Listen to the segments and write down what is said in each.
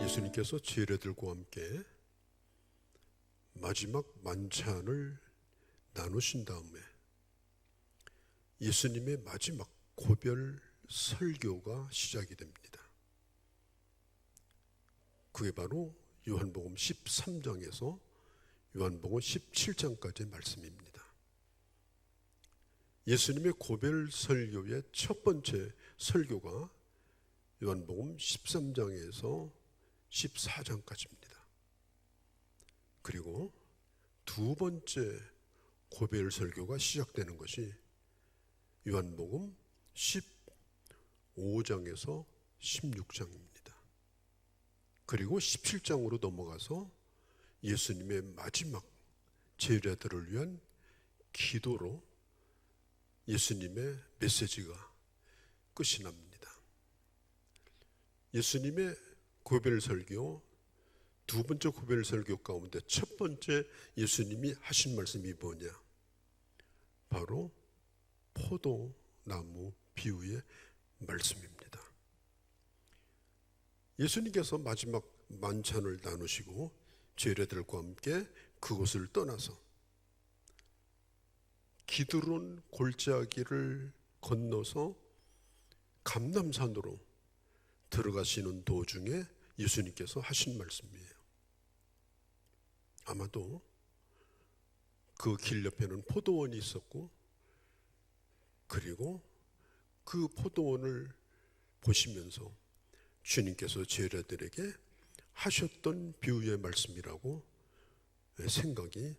예수님께서 제자들과 함께 마지막 만찬을 나누신 다음에 예수님의 마지막 고별 설교가 시작이 됩니다. 그게 바로 요한복음 13장에서 요한복음 17장까지의 말씀입니다. 예수님의 고별 설교의 첫 번째 설교가 요한복음 13장에서 14장까지입니다. 그리고 두 번째 고별 설교가 시작되는 것이 요한복음 15장에서 16장입니다. 그리고 17장으로 넘어가서 예수님의 마지막 제자들을 위한 기도로 예수님의 메시지가 끝이 납니다. 예수님의 고별 설교, 두 번째 고별 설교 가운데 첫 번째 예수님이 하신 말씀이 뭐냐? 바로 포도나무 비유의 말씀입니다. 예수님께서 마지막 만찬을 나누시고 제자들과 함께 그곳을 떠나서 기드론 골짜기를 건너서 감람산으로 들어가시는 도중에 예수님께서 하신 말씀이에요. 아마도 그 길 옆에는 포도원이 있었고, 그리고 그 포도원을 보시면서 주님께서 제자들에게 하셨던 비유의 말씀이라고 생각이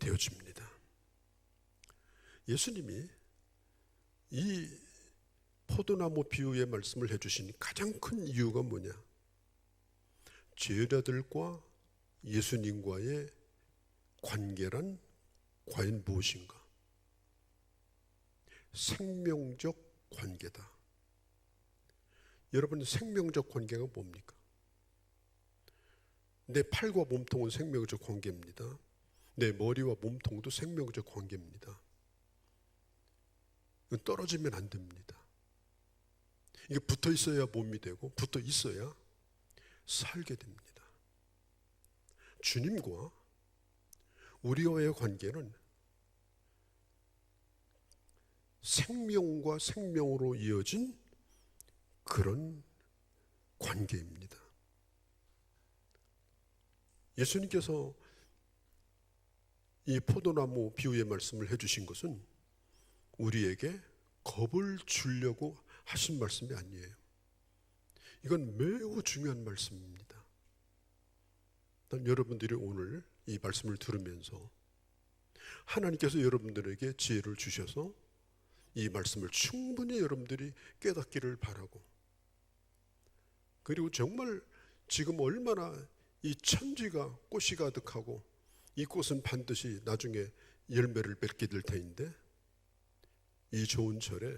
되어집니다. 예수님이 이 포도나무 비유의 말씀을 해주신 가장 큰 이유가 뭐냐? 제자들과 예수님과의 관계란 과연 무엇인가? 생명적 관계다. 여러분, 생명적 관계가 뭡니까? 내 팔과 몸통은 생명적 관계입니다. 내 머리와 몸통도 생명적 관계입니다. 이건 떨어지면 안 됩니다. 이게 붙어 있어야 몸이 되고 붙어 있어야 살게 됩니다. 주님과 우리와의 관계는 생명과 생명으로 이어진 그런 관계입니다. 예수님께서 이 포도나무 비유의 말씀을 해주신 것은 우리에게 겁을 주려고 하신 말씀이 아니에요. 이건 매우 중요한 말씀입니다. 여러분들이 오늘 이 말씀을 들으면서 하나님께서 여러분들에게 지혜를 주셔서 이 말씀을 충분히 여러분들이 깨닫기를 바라고, 그리고 정말 지금 얼마나 이 천지가 꽃이 가득하고 이 꽃은 반드시 나중에 열매를 맺게 될 터인데, 이 좋은 절에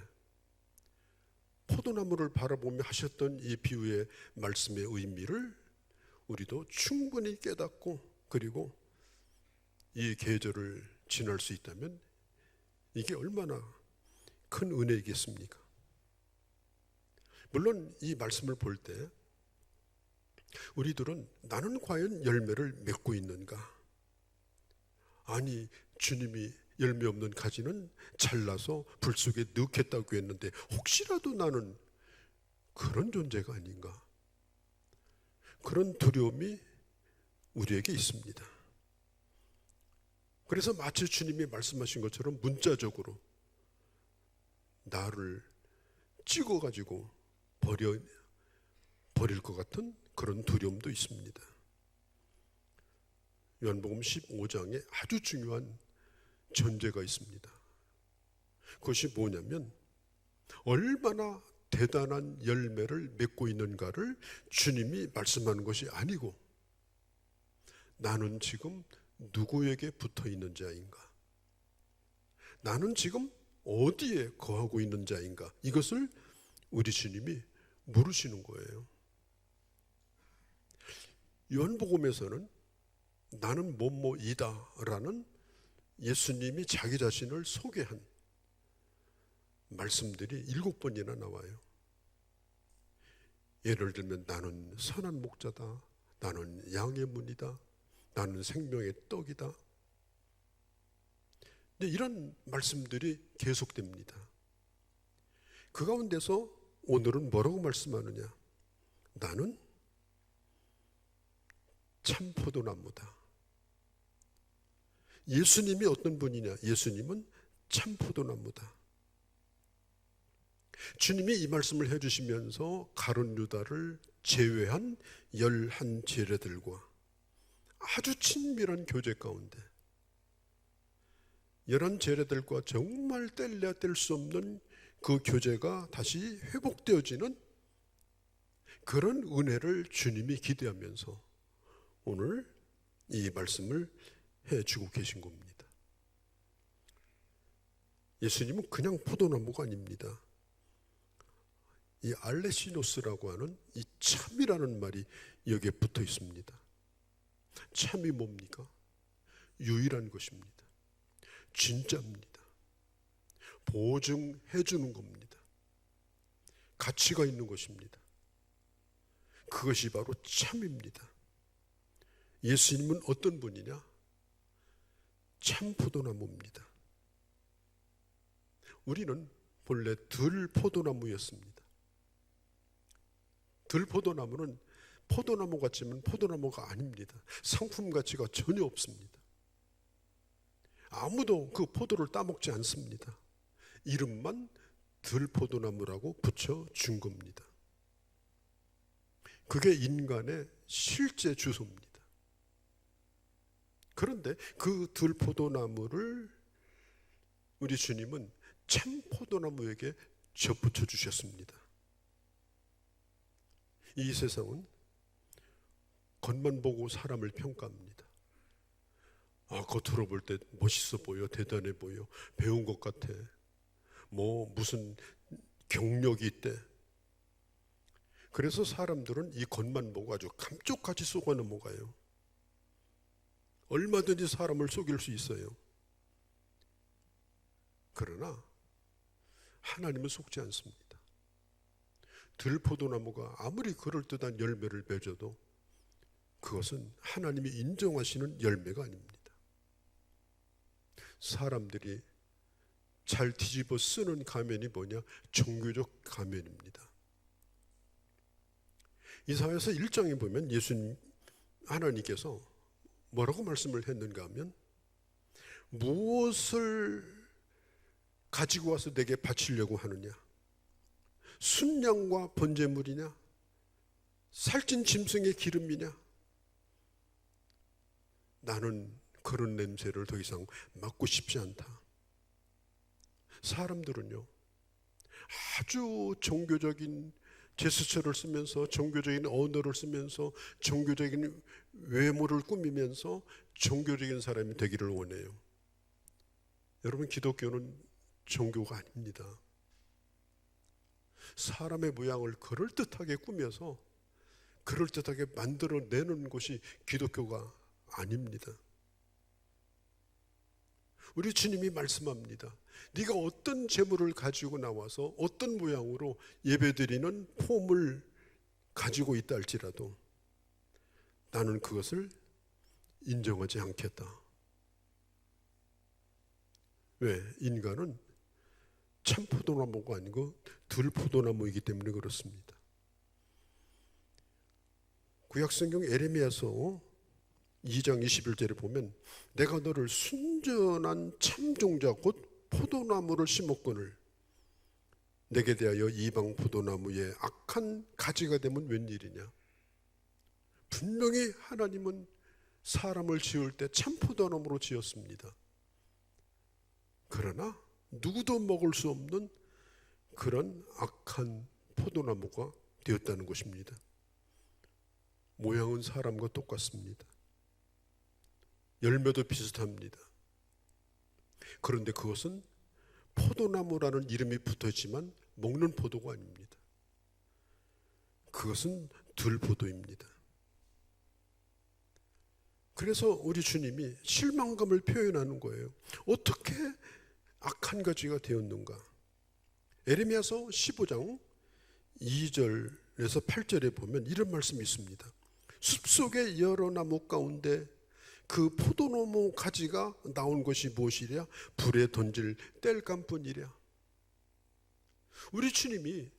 포도나무를 바라보며 하셨던 이 비유의 말씀의 의미를 우리도 충분히 깨닫고, 그리고 이 계절을 지날 수 있다면 이게 얼마나 큰 은혜이겠습니까? 물론 이 말씀을 볼 때 우리들은 나는 과연 열매를 맺고 있는가? 아니, 주님이 열매 없는 가지는 잘라서 불 속에 넣겠다고 했는데 혹시라도 나는 그런 존재가 아닌가? 그런 두려움이 우리에게 있습니다. 그래서 마치 주님이 말씀하신 것처럼 문자적으로 나를 찍어가지고 버릴 것 같은 그런 두려움도 있습니다. 요한복음 15장에 아주 중요한 전제가 있습니다. 그것이 뭐냐면 얼마나 대단한 열매를 맺고 있는가를 주님이 말씀하는 것이 아니고 나는 지금 누구에게 붙어 있는 자인가? 나는 지금 어디에 거하고 있는 자인가? 이것을 우리 주님이 물으시는 거예요. 요한복음에서는 나는 뭐뭐이다 라는 예수님이 자기 자신을 소개한 말씀들이 7번이나 나와요. 예를 들면 나는 선한 목자다, 나는 양의 문이다, 나는 생명의 떡이다. 근데 이런 말씀들이 계속됩니다. 그 가운데서 오늘은 뭐라고 말씀하느냐? 나는 참 포도나무다. 예수님이 어떤 분이냐? 예수님은 참 포도나무다. 주님이 이 말씀을 해주시면서 가룟 유다를 제외한 11 제자들과 아주 친밀한 교제 가운데 11 제자들과 정말 뗄래야 뗄 수 없는 그 교제가 다시 회복되어지는 그런 은혜를 주님이 기대하면서 오늘 이 말씀을 해주고 계신 겁니다. 예수님은 그냥 포도나무가 아닙니다. 이 알레시노스라고 하는 이 참이라는 말이 여기에 붙어 있습니다. 참이 뭡니까? 유일한 것입니다. 진짜입니다. 보증해 주는 겁니다. 가치가 있는 것입니다. 그것이 바로 참입니다. 예수님은 어떤 분이냐? 참 포도나무입니다. 우리는 본래 들포도나무였습니다. 들포도나무는 포도나무 같지만 포도나무가 아닙니다. 상품 가치가 전혀 없습니다. 아무도 그 포도를 따먹지 않습니다. 이름만 들포도나무라고 붙여준 겁니다. 그게 인간의 실제 주소입니다. 그런데 그 들포도나무를 우리 주님은 참 포도나무에게 접붙여 주셨습니다. 이 세상은 겉만 보고 사람을 평가합니다. 겉으로 볼 때 멋있어 보여, 대단해 보여, 배운 것 같아, 무슨 경력이 있대. 그래서 사람들은 이 겉만 보고 아주 감쪽같이 속아 넘어가요. 얼마든지 사람을 속일 수 있어요. 그러나 하나님은 속지 않습니다. 들포도나무가 아무리 그럴듯한 열매를 맺어도 그것은 하나님이 인정하시는 열매가 아닙니다. 사람들이 잘 뒤집어 쓰는 가면이 뭐냐? 종교적 가면입니다. 이사야서 1장에 보면 예수님 하나님께서 뭐라고 말씀을 했는가 하면 무엇을 가지고 와서 내게 바치려고 하느냐? 순양과 번제물이냐? 살찐 짐승의 기름이냐? 나는 그런 냄새를 더 이상 맡고 싶지 않다. 사람들은요, 아주 종교적인 제스처를 쓰면서 종교적인 언어를 쓰면서 종교적인 외모를 꾸미면서 종교적인 사람이 되기를 원해요. 여러분, 기독교는 종교가 아닙니다. 사람의 모양을 그럴듯하게 꾸며서 그럴듯하게 만들어내는 것이 기독교가 아닙니다. 우리 주님이 말씀합니다. 네가 어떤 재물을 가지고 나와서 어떤 모양으로 예배드리는 폼을 가지고 있다 할지라도 나는 그것을 인정하지 않겠다. 왜? 인간은 참 포도나무가 아니고 들포도나무이기 때문에 그렇습니다. 구약성경 에레미야서 2장 21절에 보면 내가 너를 순전한 참종자 곧 포도나무를 심었거늘 내게 대하여 이방 포도나무의 악한 가지가 되면 웬일이냐. 분명히 하나님은 사람을 지을 때 참 포도나무로 지었습니다. 그러나 누구도 먹을 수 없는 그런 악한 포도나무가 되었다는 것입니다. 모양은 사람과 똑같습니다. 열매도 비슷합니다. 그런데 그것은 포도나무라는 이름이 붙어있지만 먹는 포도가 아닙니다. 그것은 들포도입니다. 그래서 우리 주님이 실망감을 표현하는 거예요. 어떻게 악한 가지가 되었는가? 에레미야서 15장 2절에 그래서 8절에 보면 이런 말씀이 있습니다. 숲속의 여러 나무 가운데 그 포도나무 가지가 나온 것이 무엇이랴? 불에 던질 땔감뿐이랴. 우리 주님이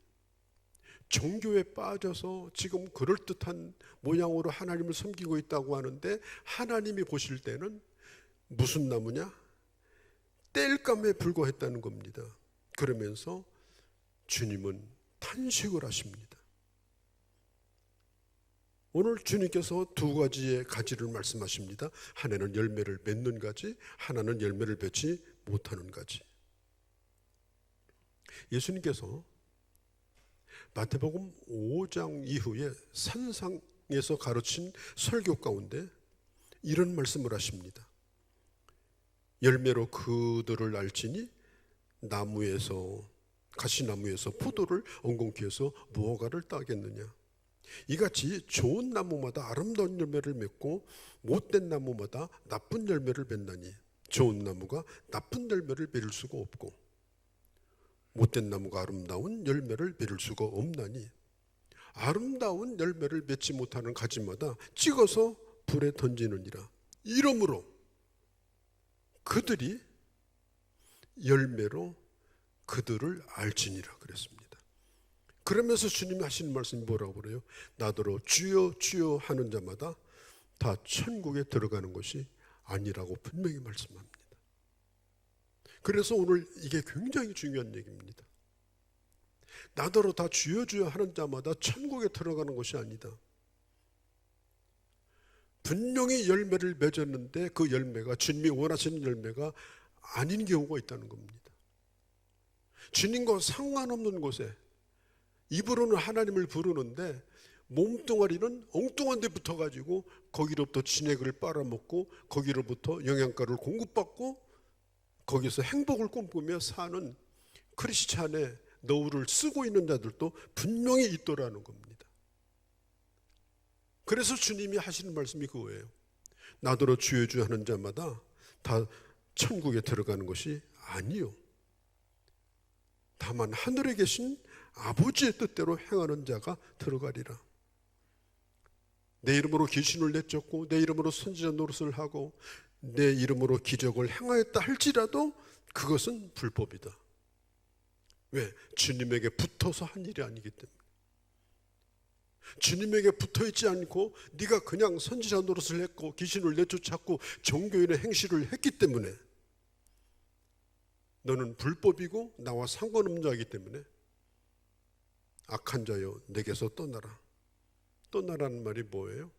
종교에 빠져서 지금 그럴듯한 모양으로 하나님을 섬기고 있다고 하는데, 하나님이 보실 때는 무슨 나무냐? 땔감에 불과했다는 겁니다. 그러면서 주님은 탄식을 하십니다. 오늘 주님께서 두 가지의 가지를 말씀하십니다. 하나는 열매를 맺는 가지, 하나는 열매를 맺지 못하는 가지. 예수님께서 마태복음 5장 이후에 산상에서 가르친 설교 가운데 이런 말씀을 하십니다. 열매로 그들을 알지니 나무에서, 가시나무에서 포도를 엉겅퀴 해서 무화과를 따겠느냐. 이같이 좋은 나무마다 아름다운 열매를 맺고 못된 나무마다 나쁜 열매를 맺나니, 좋은 나무가 나쁜 열매를 맺을 수가 없고 못된 나무가 아름다운 열매를 맺을 수가 없나니, 아름다운 열매를 맺지 못하는 가지마다 찍어서 불에 던지느니라. 이러므로 그들이 열매로 그들을 알지니라 그랬습니다. 그러면서 주님이 하시는 말씀이 뭐라고 그래요? 나더러 주여 주여 하는 자마다 다 천국에 들어가는 것이 아니라고 분명히 말씀합니다. 그래서 오늘 이게 굉장히 중요한 얘기입니다. 나더러 다 주여 주여 하는 자마다 천국에 들어가는 것이 아니다. 분명히 열매를 맺었는데 그 열매가 주님이 원하시는 열매가 아닌 경우가 있다는 겁니다. 주님과 상관없는 곳에 입으로는 하나님을 부르는데 몸뚱아리는 엉뚱한 데 붙어가지고 거기로부터 진액을 빨아먹고 거기로부터 영양가를 공급받고 거기서 행복을 꿈꾸며 사는 크리스찬의 너울을 쓰고 있는 자들도 분명히 있더라는 겁니다. 그래서 주님이 하시는 말씀이 그거예요. 나더러 주여 주여 하는 자마다 다 천국에 들어가는 것이 아니요, 다만 하늘에 계신 아버지의 뜻대로 행하는 자가 들어가리라. 내 이름으로 귀신을 내쫓고 내 이름으로 선지자 노릇을 하고 내 이름으로 기적을 행하였다 할지라도 그것은 불법이다. 왜? 주님에게 붙어서 한 일이 아니기 때문에. 주님에게 붙어있지 않고 네가 그냥 선지자 노릇을 했고 귀신을 내쫓았고 종교인의 행실을 했기 때문에 너는 불법이고 나와 상관없는 자이기 때문에 악한 자여 내게서 떠나라. 떠나라는 말이 뭐예요?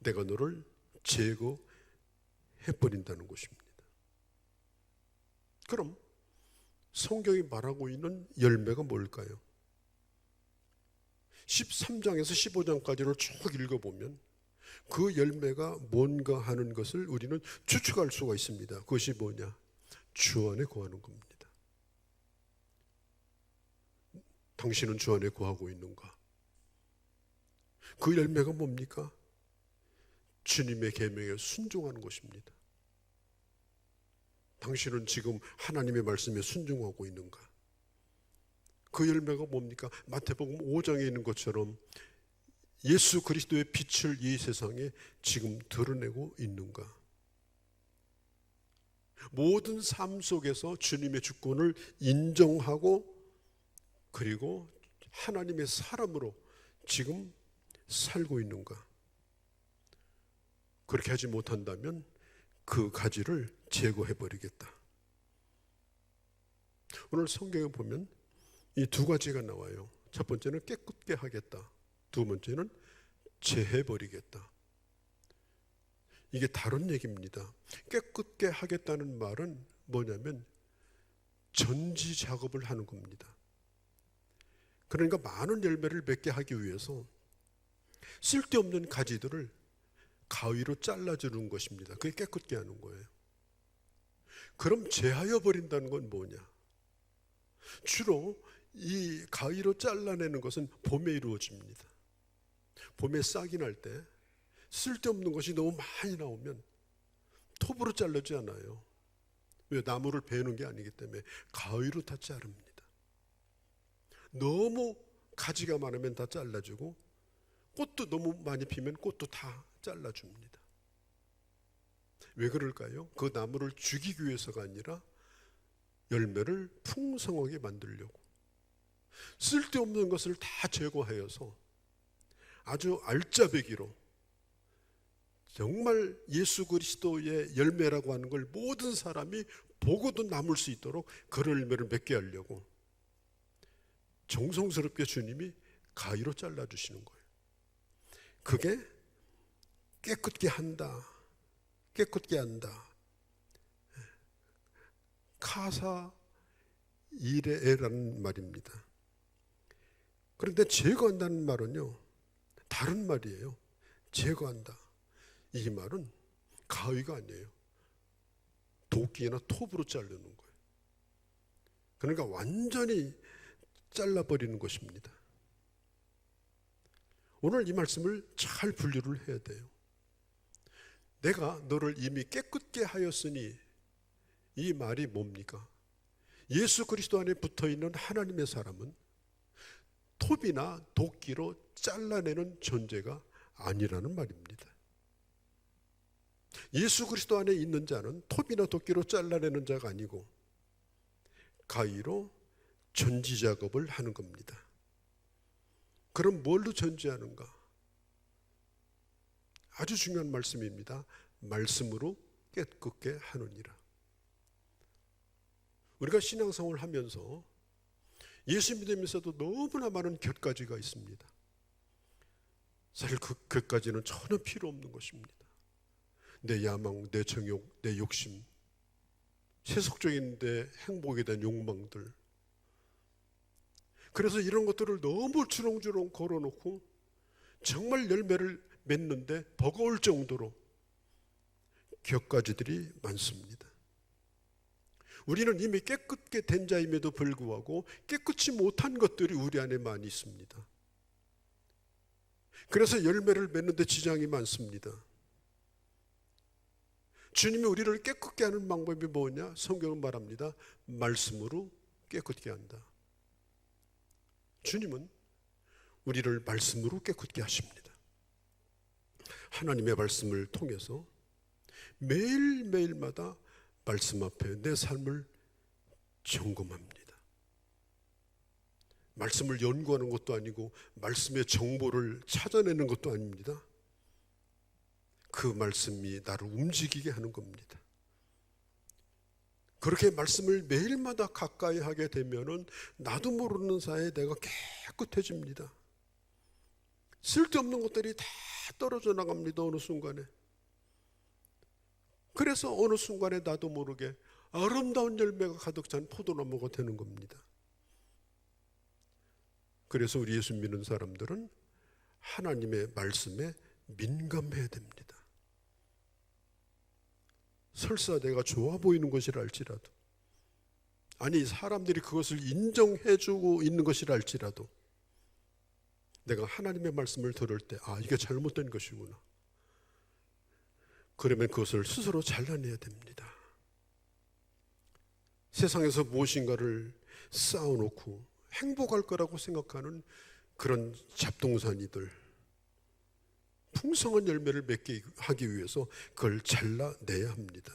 내가 너를 제거해버린다는 것입니다. 그럼 성경이 말하고 있는 열매가 뭘까요? 13장에서 15장까지를 쭉 읽어보면 그 열매가 뭔가 하는 것을 우리는 추측할 수가 있습니다. 그것이 뭐냐? 주 안에 거하는 겁니다. 당신은 주 안에 거하고 있는가? 그 열매가 뭡니까? 주님의 계명에 순종하는 것입니다. 당신은 지금 하나님의 말씀에 순종하고 있는가? 그 열매가 뭡니까? 마태복음 5장에 있는 것처럼 예수 그리스도의 빛을 이 세상에 지금 드러내고 있는가? 모든 삶 속에서 주님의 주권을 인정하고 그리고 하나님의 사람으로 지금 살고 있는가? 그렇게 하지 못한다면 그 가지를 제거해버리겠다. 오늘 성경에 보면 이 두 가지가 나와요. 첫 번째는 깨끗게 하겠다. 두 번째는 제해버리겠다. 이게 다른 얘기입니다. 깨끗게 하겠다는 말은 뭐냐면 전지 작업을 하는 겁니다. 그러니까 많은 열매를 맺게 하기 위해서 쓸데없는 가지들을 가위로 잘라주는 것입니다. 그게 깨끗게 하는 거예요. 그럼 제하여 버린다는 건 뭐냐? 주로 이 가위로 잘라내는 것은 봄에 이루어집니다. 봄에 싹이 날 때 쓸데없는 것이 너무 많이 나오면 톱으로 자르지 않아요. 왜? 나무를 베는 게 아니기 때문에 가위로 다 자릅니다. 너무 가지가 많으면 다 잘라주고 꽃도 너무 많이 피면 꽃도 다 잘라줍니다. 왜 그럴까요? 그 나무를 죽이기 위해서가 아니라 열매를 풍성하게 만들려고, 쓸데없는 것을 다 제거하여서 아주 알짜배기로 정말 예수 그리스도의 열매라고 하는 걸 모든 사람이 보고도 남을 수 있도록 그런 열매를 맺게 하려고 정성스럽게 주님이 가위로 잘라주시는 거예요. 그게 깨끗게 한다, 깨끗게 한다. 카사 이레라는 말입니다. 그런데 제거한다는 말은요, 다른 말이에요. 제거한다. 이 말은 가위가 아니에요. 도끼나 톱으로 자르는 거예요. 그러니까 완전히 잘라버리는 것입니다. 오늘 이 말씀을 잘 분류를 해야 돼요. 내가 너를 이미 깨끗게 하였으니, 이 말이 뭡니까? 예수 그리스도 안에 붙어있는 하나님의 사람은 톱이나 도끼로 잘라내는 존재가 아니라는 말입니다. 예수 그리스도 안에 있는 자는 톱이나 도끼로 잘라내는 자가 아니고 가위로 전지 작업을 하는 겁니다. 그럼 뭘로 전지하는가? 아주 중요한 말씀입니다. 말씀으로 깨끗게 하느니라. 우리가 신앙생활을 하면서 예수 믿으면서도 너무나 많은 곁가지가 있습니다. 사실 그 곁가지는 전혀 필요 없는 것입니다. 내 야망, 내 정욕, 내 욕심, 세속적인 데 행복에 대한 욕망들. 그래서 이런 것들을 너무 주렁주렁 걸어놓고 정말 열매를 맺는데 버거울 정도로 곁가지들이 많습니다. 우리는 이미 깨끗게 된 자임에도 불구하고 깨끗이 못한 것들이 우리 안에 많이 있습니다. 그래서 열매를 맺는데 지장이 많습니다. 주님이 우리를 깨끗게 하는 방법이 뭐냐? 성경은 말합니다. 말씀으로 깨끗게 한다. 주님은 우리를 말씀으로 깨끗게 하십니다. 하나님의 말씀을 통해서 매일매일마다 말씀 앞에 내 삶을 점검합니다. 말씀을 연구하는 것도 아니고 말씀의 정보를 찾아내는 것도 아닙니다. 그 말씀이 나를 움직이게 하는 겁니다. 그렇게 말씀을 매일마다 가까이 하게 되면은 나도 모르는 사이에 내가 깨끗해집니다. 쓸데없는 것들이 다 떨어져 나갑니다. 어느 순간에. 그래서 어느 순간에 나도 모르게 아름다운 열매가 가득 찬 포도나무가 되는 겁니다. 그래서 우리 예수 믿는 사람들은 하나님의 말씀에 민감해야 됩니다. 설사 내가 좋아 보이는 것이라 할지라도, 아니 사람들이 그것을 인정해주고 있는 것이라 할지라도 내가 하나님의 말씀을 들을 때 이게 잘못된 것이구나. 그러면 그것을 스스로 잘라내야 됩니다. 세상에서 무엇인가를 쌓아놓고 행복할 거라고 생각하는 그런 잡동사니들, 풍성한 열매를 맺게 하기 위해서 그걸 잘라내야 합니다.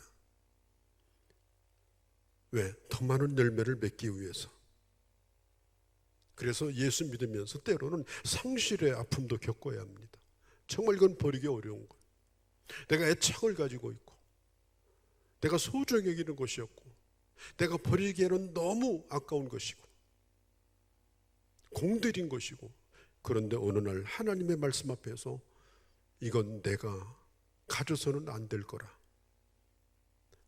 왜? 더 많은 열매를 맺기 위해서. 그래서 예수 믿으면서 때로는 상실의 아픔도 겪어야 합니다. 정말 이건 버리기 어려운 거예요. 내가 애착을 가지고 있고 내가 소중히 여기는 것이었고 내가 버리기에는 너무 아까운 것이고 공들인 것이고, 그런데 어느 날 하나님의 말씀 앞에서 이건 내가 가져서는 안 될 거라,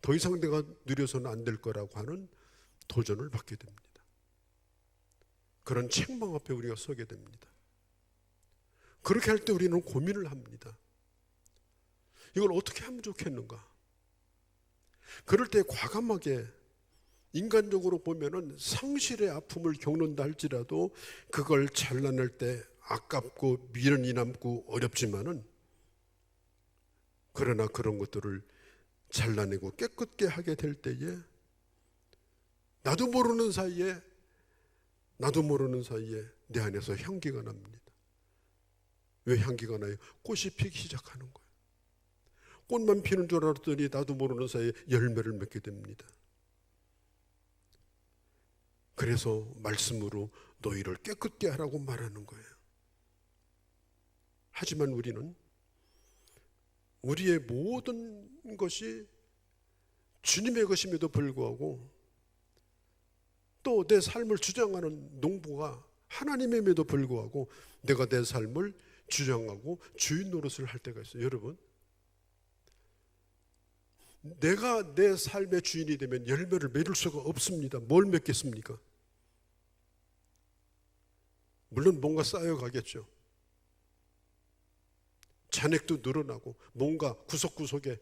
더 이상 내가 누려서는 안 될 거라고 하는 도전을 받게 됩니다. 그런 책망 앞에 우리가 서게 됩니다. 그렇게 할 때 우리는 고민을 합니다. 이걸 어떻게 하면 좋겠는가? 그럴 때 과감하게, 인간적으로 보면은 상실의 아픔을 겪는다 할지라도 그걸 잘라낼 때 아깝고 미련이 남고 어렵지만은, 그러나 그런 것들을 잘라내고 깨끗게 하게 될 때에 나도 모르는 사이에 내 안에서 향기가 납니다. 왜 향기가 나요? 꽃이 피기 시작하는 거예요. 꽃만 피는 줄 알았더니 나도 모르는 사이에 열매를 맺게 됩니다. 그래서 말씀으로 너희를 깨끗게 하라고 말하는 거예요. 하지만 우리는 우리의 모든 것이 주님의 것임에도 불구하고 또 내 삶을 주장하는 농부가 하나님임에도 불구하고 내가 내 삶을 주장하고 주인 노릇을 할 때가 있어요. 여러분, 내가 내 삶의 주인이 되면 열매를 맺을 수가 없습니다. 뭘 맺겠습니까? 물론 뭔가 쌓여가겠죠. 잔액도 늘어나고 뭔가 구석구석에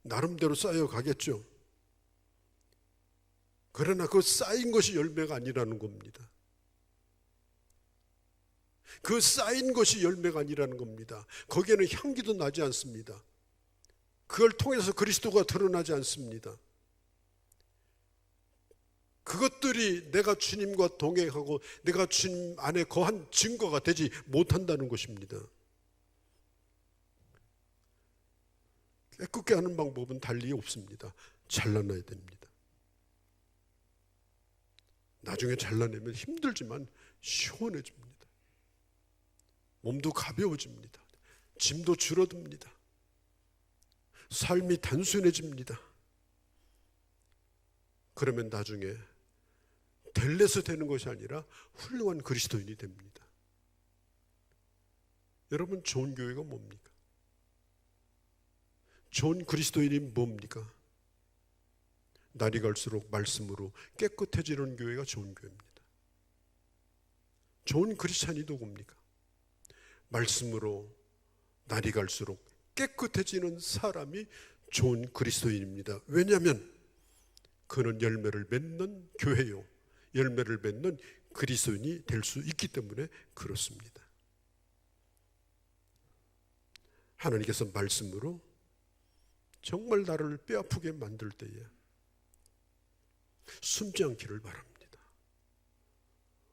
나름대로 쌓여가겠죠. 그러나 그 쌓인 것이 열매가 아니라는 겁니다. 그 쌓인 것이 열매가 아니라는 겁니다. 거기에는 향기도 나지 않습니다. 그걸 통해서 그리스도가 드러나지 않습니다. 그것들이 내가 주님과 동행하고 내가 주님 안에 거한 증거가 되지 못한다는 것입니다. 깨끗게 하는 방법은 달리 없습니다. 잘라내야 됩니다. 나중에 잘라내면 힘들지만 시원해집니다. 몸도 가벼워집니다. 짐도 줄어듭니다. 삶이 단순해집니다. 그러면 나중에 될래서 되는 것이 아니라 훌륭한 그리스도인이 됩니다. 여러분, 좋은 교회가 뭡니까? 좋은 그리스도인이 뭡니까? 날이 갈수록 말씀으로 깨끗해지는 교회가 좋은 교회입니다. 좋은 크리스찬이 누굽니까? 말씀으로 날이 갈수록 깨끗해지는 사람이 좋은 그리스도인입니다. 왜냐하면 그는 열매를 맺는 교회요, 열매를 맺는 그리스도인이 될 수 있기 때문에 그렇습니다. 하나님께서 말씀으로 정말 나를 뼈아프게 만들 때에 숨지 않기를 바랍니다.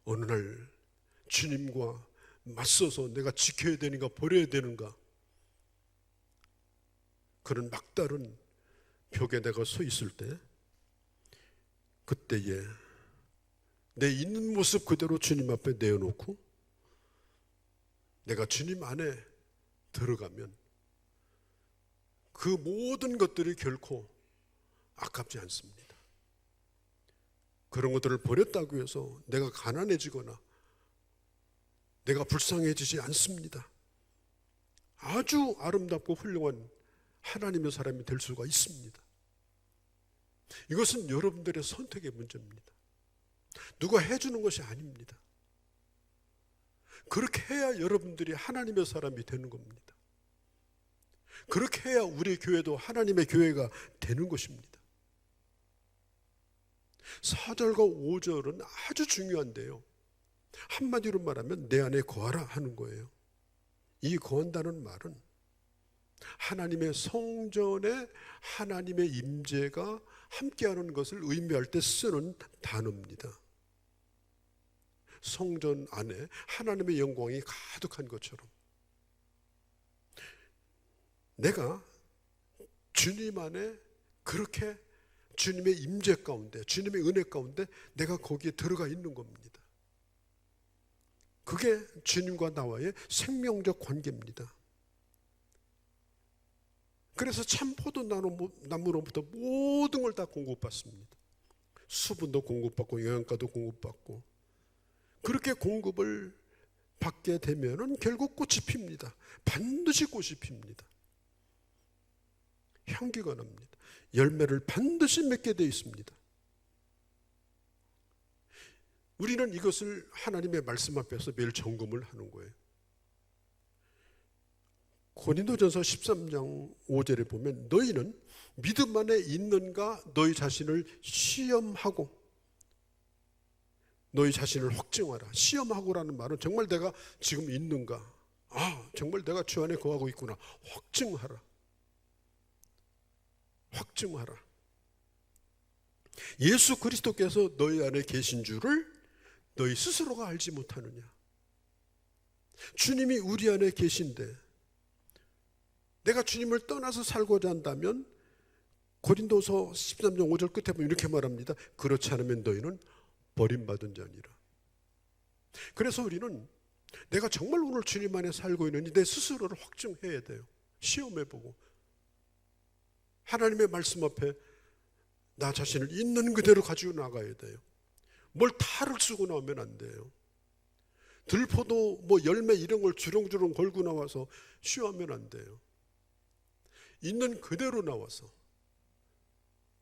어느 날 주님과 맞서서 내가 지켜야 되는가 버려야 되는가, 그런 막다른 벽에 내가 서 있을 때, 그때에 내 있는 모습 그대로 주님 앞에 내어놓고 내가 주님 안에 들어가면 그 모든 것들이 결코 아깝지 않습니다. 그런 것들을 버렸다고 해서 내가 가난해지거나 내가 불쌍해지지 않습니다. 아주 아름답고 훌륭한 하나님의 사람이 될 수가 있습니다. 이것은 여러분들의 선택의 문제입니다. 누가 해주는 것이 아닙니다. 그렇게 해야 여러분들이 하나님의 사람이 되는 겁니다. 그렇게 해야 우리 교회도 하나님의 교회가 되는 것입니다. 4절과 5절은 아주 중요한데요, 한마디로 말하면 내 안에 거하라 하는 거예요. 이 거한다는 말은 하나님의 성전에 하나님의 임재가 함께하는 것을 의미할 때 쓰는 단어입니다. 성전 안에 하나님의 영광이 가득한 것처럼 내가 주님 안에 그렇게 주님의 임재 가운데, 주님의 은혜 가운데 내가 거기에 들어가 있는 겁니다. 그게 주님과 나와의 생명적 관계입니다. 그래서 참 포도나무로부터 모든 걸 다 공급받습니다. 수분도 공급받고 영양가도 공급받고, 그렇게 공급을 받게 되면은 결국 꽃이 핍니다. 반드시 꽃이 핍니다. 향기가 납니다. 열매를 반드시 맺게 되어 있습니다. 우리는 이것을 하나님의 말씀 앞에서 매일 점검을 하는 거예요. 고린도전서 13장 5절에 보면 너희는 믿음 안에 있는가 너희 자신을 시험하고 너희 자신을 확증하라. 시험하고라는 말은 정말 내가 지금 있는가, 정말 내가 주 안에 거하고 있구나, 확증하라. 확증하라. 예수 그리스도께서 너희 안에 계신 줄을 너희 스스로가 알지 못하느냐. 주님이 우리 안에 계신데 내가 주님을 떠나서 살고자 한다면 고린도서 13장 5절 끝에 보면 이렇게 말합니다. 그렇지 않으면 너희는 버림받은 자니라. 그래서 우리는 내가 정말 오늘 주님 안에 살고 있는지 내 스스로를 확증해야 돼요. 시험해보고 하나님의 말씀 앞에 나 자신을 있는 그대로 가지고 나가야 돼요. 뭘 탈을 쓰고 나오면 안 돼요. 들포도 뭐 열매 이런 걸 주렁주렁 걸고 나와서 쉬어하면 안 돼요. 있는 그대로 나와서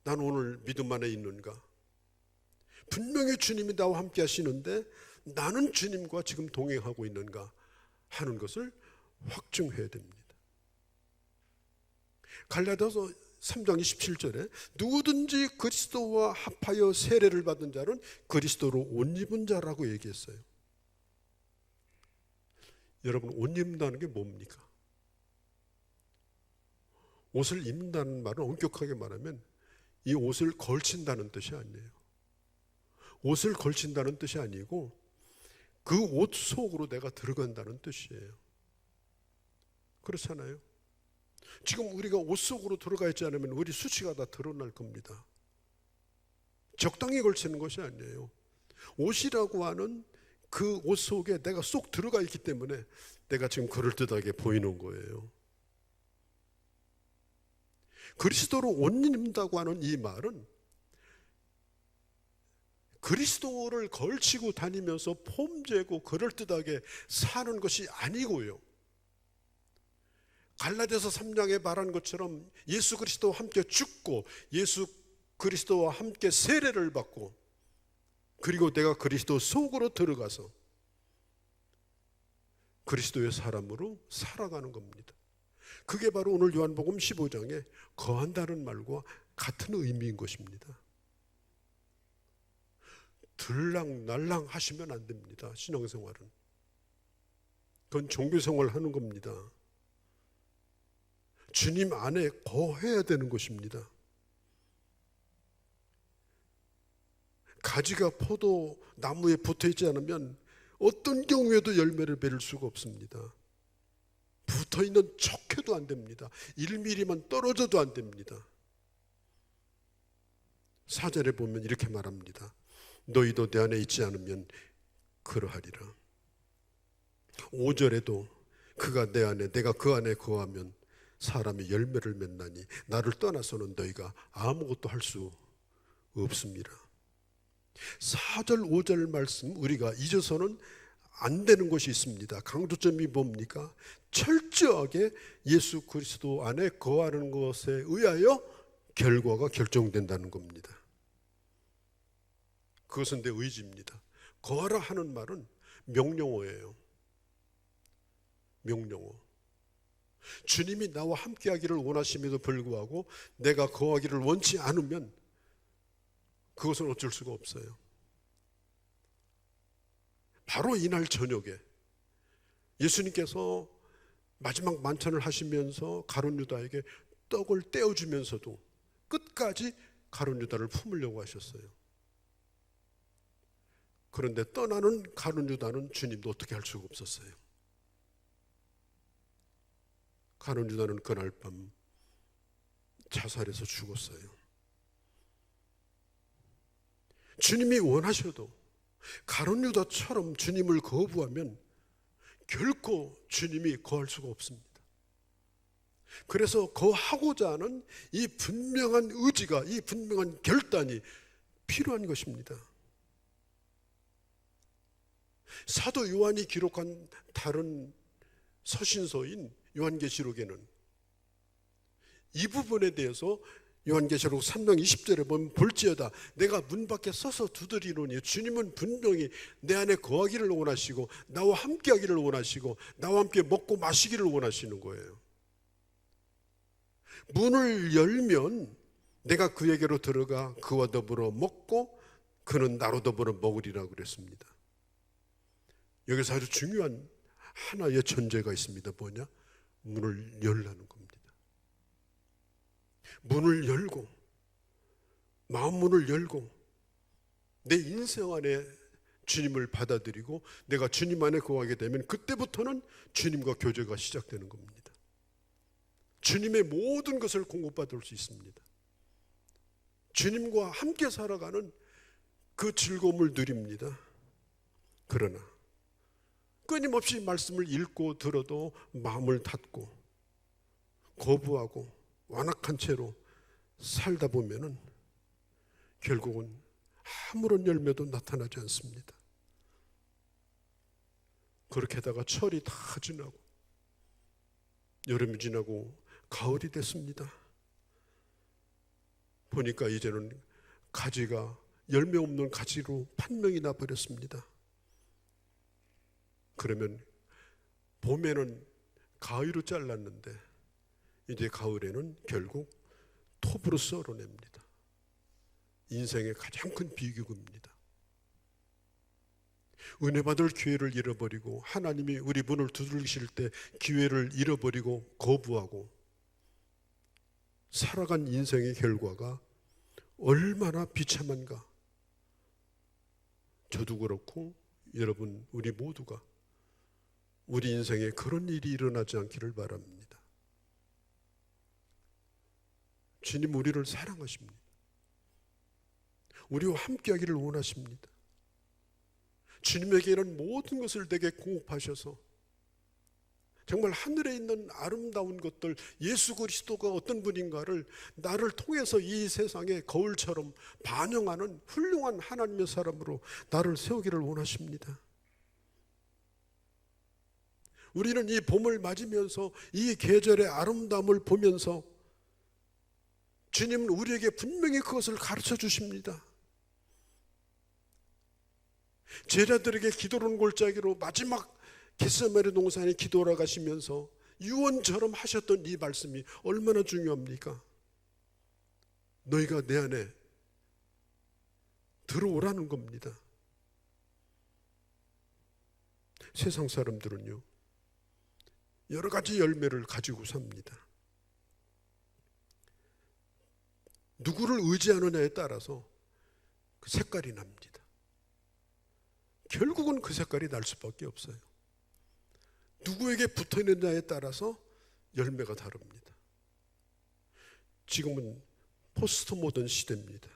난 오늘 믿음 안에 있는가? 분명히 주님이 나와 함께 하시는데 나는 주님과 지금 동행하고 있는가 하는 것을 확증해야 됩니다. 갈라디아서 3장 27절에 누구든지 그리스도와 합하여 세례를 받은 자는 그리스도로 옷 입은 자라고 얘기했어요. 여러분, 옷 입는다는 게 뭡니까? 옷을 입는다는 말은 엄격하게 말하면 이 옷을 걸친다는 뜻이 아니에요. 옷을 걸친다는 뜻이 아니고 그 옷 속으로 내가 들어간다는 뜻이에요. 그렇잖아요. 지금 우리가 옷 속으로 들어가 있지 않으면 우리 수치가 다 드러날 겁니다. 적당히 걸치는 것이 아니에요. 옷이라고 하는 그 옷 속에 내가 쏙 들어가 있기 때문에 내가 지금 그럴듯하게 보이는 거예요. 그리스도로 옷 입는다고 하는 이 말은 그리스도를 걸치고 다니면서 폼재고 그럴듯하게 사는 것이 아니고요. 갈라디아서 3장에 말한 것처럼 예수 그리스도와 함께 죽고 예수 그리스도와 함께 세례를 받고 그리고 내가 그리스도 속으로 들어가서 그리스도의 사람으로 살아가는 겁니다. 그게 바로 오늘 요한복음 15장에 거한다는 말과 같은 의미인 것입니다. 들락날락 하시면 안 됩니다. 신앙생활은. 그건 종교생활을 하는 겁니다. 주님 안에 거해야 되는 것입니다. 가지가 포도 나무에 붙어있지 않으면 어떤 경우에도 열매를 맺을 수가 없습니다. 붙어있는 척해도 안 됩니다. 1mm만 떨어져도 안 됩니다. 4절에 보면 이렇게 말합니다. 너희도 내 안에 있지 않으면 그러하리라. 5절에도 그가 내 안에 내가 그 안에 거하면 사람이 열매를 맺나니 나를 떠나서는 너희가 아무것도 할 수 없습니다. 4절 5절 말씀 우리가 잊어서는 안 되는 것이 있습니다. 강조점이 뭡니까? 철저하게 예수 그리스도 안에 거하는 것에 의하여 결과가 결정된다는 겁니다. 그것은 내 의지입니다. 거하라 하는 말은 명령어예요. 명령어. 주님이 나와 함께 하기를 원하심에도 불구하고 내가 거하기를 원치 않으면 그것은 어쩔 수가 없어요. 바로 이날 저녁에 예수님께서 마지막 만찬을 하시면서 가룟 유다에게 떡을 떼어주면서도 끝까지 가룟 유다를 품으려고 하셨어요. 그런데 떠나는 가룟 유다는 주님도 어떻게 할 수가 없었어요. 가룟 유다는 그날 밤 자살해서 죽었어요. 주님이 원하셔도 가룟 유다처럼 주님을 거부하면 결코 주님이 거할 수가 없습니다. 그래서 거하고자 하는 이 분명한 의지가, 이 분명한 결단이 필요한 것입니다. 사도 요한이 기록한 다른 서신서인 요한계시록에는 이 부분에 대해서 요한계시록 3장 20절에 보면 볼지어다 내가 문 밖에 서서 두드리노니 주님은 분명히 내 안에 거하기를 원하시고 나와 함께 하기를 원하시고 나와 함께 먹고 마시기를 원하시는 거예요. 문을 열면 내가 그에게로 들어가 그와 더불어 먹고 그는 나로 더불어 먹으리라고 그랬습니다. 여기서 아주 중요한 하나의 전제가 있습니다. 뭐냐? 문을 열라는 겁니다. 문을 열고 마음 문을 열고 내 인생 안에 주님을 받아들이고 내가 주님 안에 거하게 되면 그때부터는 주님과 교제가 시작되는 겁니다. 주님의 모든 것을 공급받을 수 있습니다. 주님과 함께 살아가는 그 즐거움을 누립니다. 그러나 끊임없이 말씀을 읽고 들어도 마음을 닫고 거부하고 완악한 채로 살다 보면은 결국은 아무런 열매도 나타나지 않습니다. 그렇게 하다가 철이 다 지나고 여름이 지나고 가을이 됐습니다. 보니까 이제는 가지가 열매 없는 가지로 판명이 나 버렸습니다. 그러면 봄에는 가위로 잘랐는데 이제 가을에는 결국 톱으로 썰어냅니다. 인생의 가장 큰 비극입니다. 은혜 받을 기회를 잃어버리고 하나님이 우리 문을 두드리실 때 기회를 잃어버리고 거부하고 살아간 인생의 결과가 얼마나 비참한가. 저도 그렇고 여러분 우리 모두가 우리 인생에 그런 일이 일어나지 않기를 바랍니다. 주님 우리를 사랑하십니다. 우리와 함께하기를 원하십니다. 주님에게는 모든 것을 내게 공급하셔서 정말 하늘에 있는 아름다운 것들, 예수 그리스도가 어떤 분인가를 나를 통해서 이 세상의 거울처럼 반영하는 훌륭한 하나님의 사람으로 나를 세우기를 원하십니다. 우리는 이 봄을 맞으면서 이 계절의 아름다움을 보면서 주님은 우리에게 분명히 그것을 가르쳐 주십니다. 제자들에게 기도하는 골짜기로 마지막 겟세마네 동산에 기도하러 가시면서 유언처럼 하셨던 이 말씀이 얼마나 중요합니까? 너희가 내 안에 들어오라는 겁니다. 세상 사람들은요 여러 가지 열매를 가지고 삽니다. 누구를 의지하느냐에 따라서 그 색깔이 납니다. 결국은 그 색깔이 날 수밖에 없어요. 누구에게 붙어있느냐에 따라서 열매가 다릅니다. 지금은 포스트 모던 시대입니다.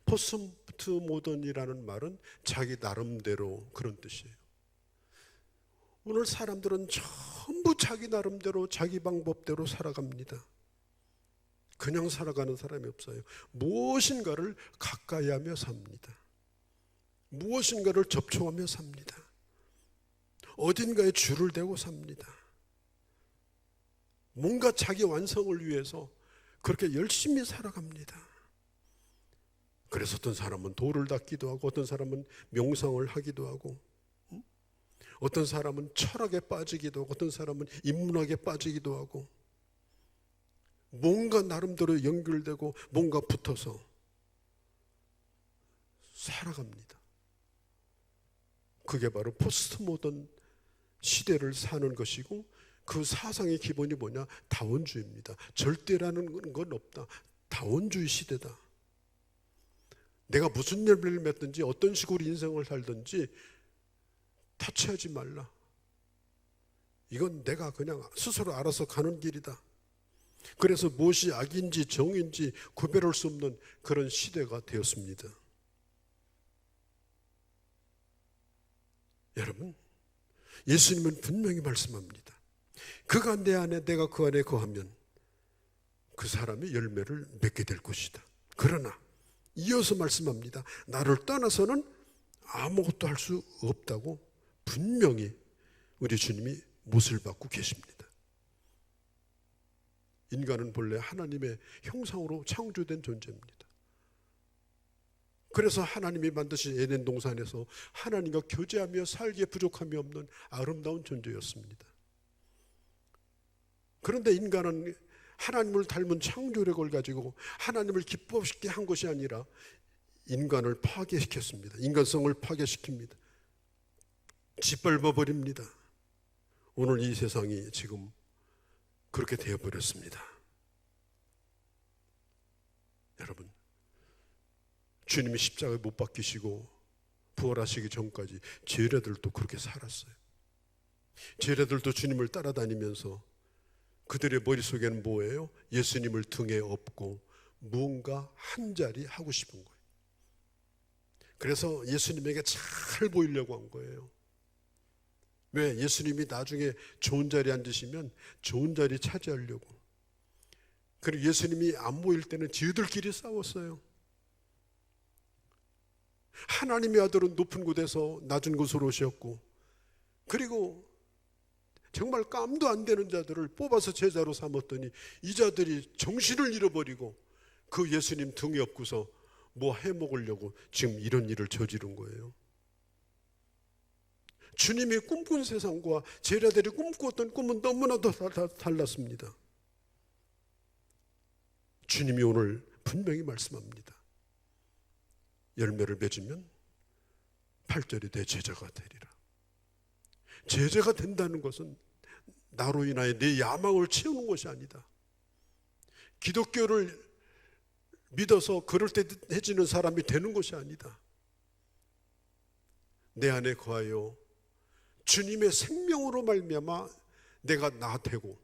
포스트 모던이라는 말은 자기 나름대로 그런 뜻이에요. 오늘 사람들은 전부 자기 나름대로 자기 방법대로 살아갑니다. 그냥 살아가는 사람이 없어요. 무엇인가를 가까이 하며 삽니다. 무엇인가를 접촉하며 삽니다. 어딘가에 줄을 대고 삽니다. 뭔가 자기 완성을 위해서 그렇게 열심히 살아갑니다. 그래서 어떤 사람은 돌을 닦기도 하고 어떤 사람은 명상을 하기도 하고 어떤 사람은 철학에 빠지기도 하고 어떤 사람은 인문학에 빠지기도 하고 뭔가 나름대로 연결되고 뭔가 붙어서 살아갑니다. 그게 바로 포스트 모던 시대를 사는 것이고 그 사상의 기본이 뭐냐? 다원주의입니다. 절대라는 건 없다. 다원주의 시대다. 내가 무슨 열매를 맺든지 어떤 식으로 인생을 살든지 타치하지 말라. 이건 내가 그냥 스스로 알아서 가는 길이다. 그래서 무엇이 악인지 정인지 구별할 수 없는 그런 시대가 되었습니다. 여러분, 예수님은 분명히 말씀합니다. 그가 내 안에 내가 그 안에 거하면 그 사람이 열매를 맺게 될 것이다. 그러나 이어서 말씀합니다. 나를 떠나서는 아무것도 할 수 없다고 분명히 우리 주님이 못을 받고 계십니다. 인간은 본래 하나님의 형상으로 창조된 존재입니다. 그래서 하나님이 만드신 에덴 동산에서 하나님과 교제하며 살기에 부족함이 없는 아름다운 존재였습니다. 그런데 인간은 하나님을 닮은 창조력을 가지고 하나님을 기뻐시키게 한 것이 아니라 인간을 파괴시켰습니다. 인간성을 파괴시킵니다. 짓밟아버립니다. 오늘 이 세상이 지금 그렇게 되어버렸습니다. 여러분, 주님이 십자가에 못 박히시고 부활하시기 전까지 제자들도 그렇게 살았어요. 제자들도 주님을 따라다니면서 그들의 머릿속에는 뭐예요? 예수님을 등에 업고 무언가 한 자리 하고 싶은 거예요. 그래서 예수님에게 잘 보이려고 한 거예요. 왜? 예수님이 나중에 좋은 자리에 앉으시면 좋은 자리 차지하려고. 그리고 예수님이 안 보일 때는 지들끼리 싸웠어요. 하나님의 아들은 높은 곳에서 낮은 곳으로 오셨고, 그리고 정말 깜도 안 되는 자들을 뽑아서 제자로 삼았더니 이 자들이 정신을 잃어버리고 그 예수님 등에 업고서 뭐 해먹으려고 지금 이런 일을 저지른 거예요. 주님이 꿈꾼 세상과 제자들이 꿈꾸었던 꿈은 너무나도 달랐습니다. 주님이 오늘 분명히 말씀합니다. 열매를 맺으면 8절에 내 제자가 되리라. 제자가 된다는 것은 나로 인하여 내 야망을 채우는 것이 아니다. 기독교를 믿어서 그럴듯해지는 사람이 되는 것이 아니다. 내 안에 거하여 주님의 생명으로 말미암아 내가 나 되고,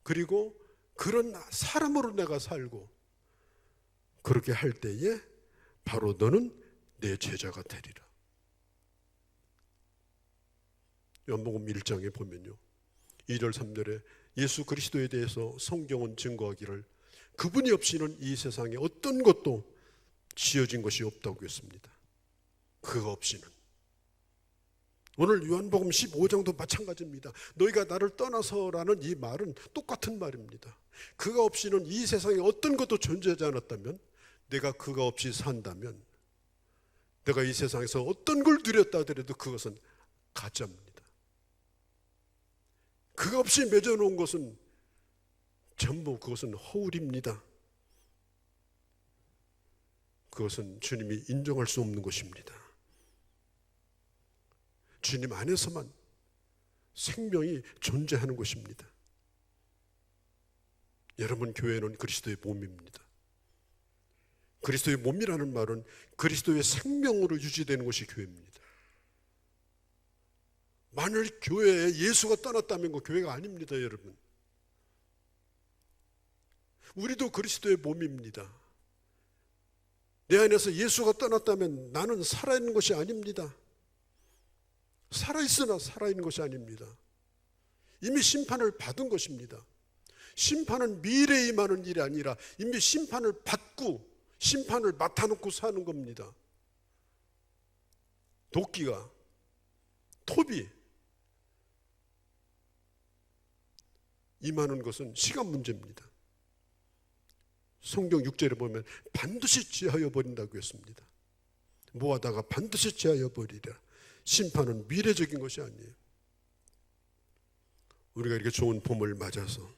그리고 그런 사람으로 내가 살고, 그렇게 할 때에 바로 너는 내 제자가 되리라. 요한복음 1장에 보면요, 2절 3절에 예수 그리스도에 대해서 성경은 증거하기를 그분이 없이는 이 세상에 어떤 것도 지어진 것이 없다고 했습니다. 그가 없이는. 오늘 요한복음 15장도 마찬가지입니다. 너희가 나를 떠나서라는 이 말은 똑같은 말입니다. 그가 없이는 이 세상에 어떤 것도 존재하지 않았다면, 내가 그가 없이 산다면, 내가 이 세상에서 어떤 걸 누렸다 하더라도 그것은 가짜입니다. 그가 없이 맺어놓은 것은 전부 그것은 허울입니다. 그것은 주님이 인정할 수 없는 것입니다. 주님 안에서만 생명이 존재하는 것입니다. 여러분, 교회는 그리스도의 몸입니다. 그리스도의 몸이라는 말은 그리스도의 생명으로 유지되는 것이 교회입니다. 만일 교회에 예수가 떠났다면 그 교회가 아닙니다, 여러분. 우리도 그리스도의 몸입니다. 내 안에서 예수가 떠났다면 나는 살아있는 것이 아닙니다. 살아있으나 살아있는 것이 아닙니다. 이미 심판을 받은 것입니다. 심판은 미래에 임하는 일이 아니라 이미 심판을 받고 심판을 맡아놓고 사는 겁니다. 도끼가, 톱이 임하는 것은 시간 문제입니다. 성경 6절에 보면 반드시 취하여 버린다고 했습니다. 모아다가 반드시 취하여 버리라. 심판은 미래적인 것이 아니에요. 우리가 이렇게 좋은 봄을 맞아서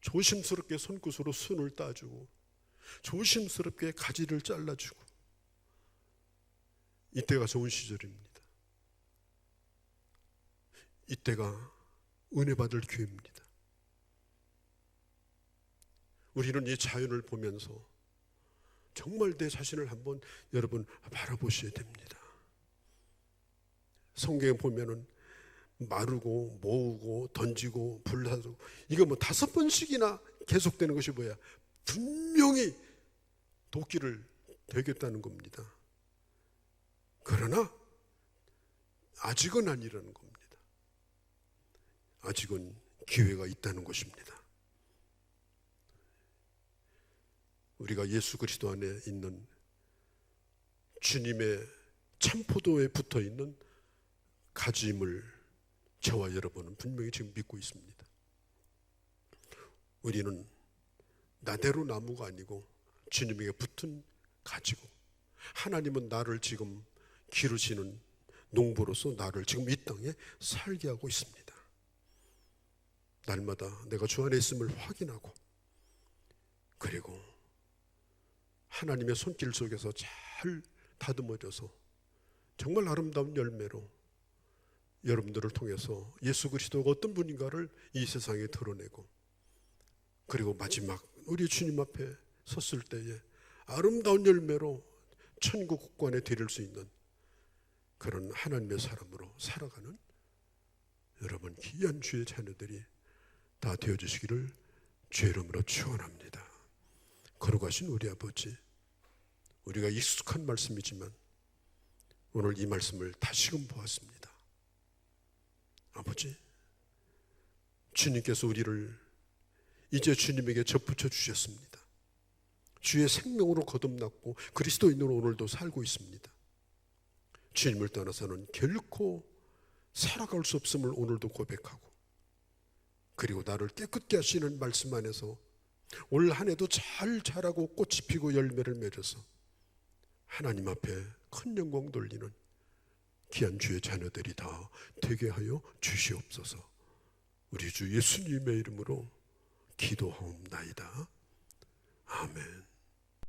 조심스럽게 손끝으로 순을 따주고 조심스럽게 가지를 잘라주고, 이때가 좋은 시절입니다. 이때가 은혜 받을 기회입니다. 우리는 이 자연을 보면서 정말 내 자신을 한번 여러분 바라보셔야 됩니다. 성경에 보면은 마르고 모으고 던지고 불사르고, 이거 뭐 5번씩이나 계속되는 것이 뭐야? 분명히 도끼를 되겠다는 겁니다. 그러나 아직은 아니라는 겁니다. 아직은 기회가 있다는 것입니다. 우리가 예수 그리스도 안에 있는 주님의 참포도에 붙어 있는 가지임을 저와 여러분은 분명히 지금 믿고 있습니다. 우리는 나대로 나무가 아니고 주님에게 붙은 가지고, 하나님은 나를 지금 기르시는 농부로서 나를 지금 이 땅에 살게 하고 있습니다. 날마다 내가 주 안에 있음을 확인하고, 그리고 하나님의 손길 속에서 잘 다듬어져서 정말 아름다운 열매로 여러분들을 통해서 예수 그리스도가 어떤 분인가를 이 세상에 드러내고, 그리고 마지막 우리 주님 앞에 섰을 때에 아름다운 열매로 천국 국관에 들일 수 있는 그런 하나님의 사람으로 살아가는 여러분 귀한 주의 자녀들이 다 되어주시기를 주의 이름으로 축원합니다. 거룩하신 우리 아버지, 우리가 익숙한 말씀이지만 오늘 이 말씀을 다시금 보았습니다. 아버지, 주님께서 우리를 이제 주님에게 접붙여 주셨습니다. 주의 생명으로 거듭났고 그리스도인으로 오늘도 살고 있습니다. 주님을 떠나서는 결코 살아갈 수 없음을 오늘도 고백하고, 그리고 나를 깨끗게 하시는 말씀 안에서 올 한 해도 잘 자라고 꽃이 피고 열매를 맺어서 하나님 앞에 큰 영광 돌리는 귀한 주의 자녀들이 다 되게 하여 주시옵소서. 우리 주 예수님의 이름으로 기도하옵나이다. 아멘.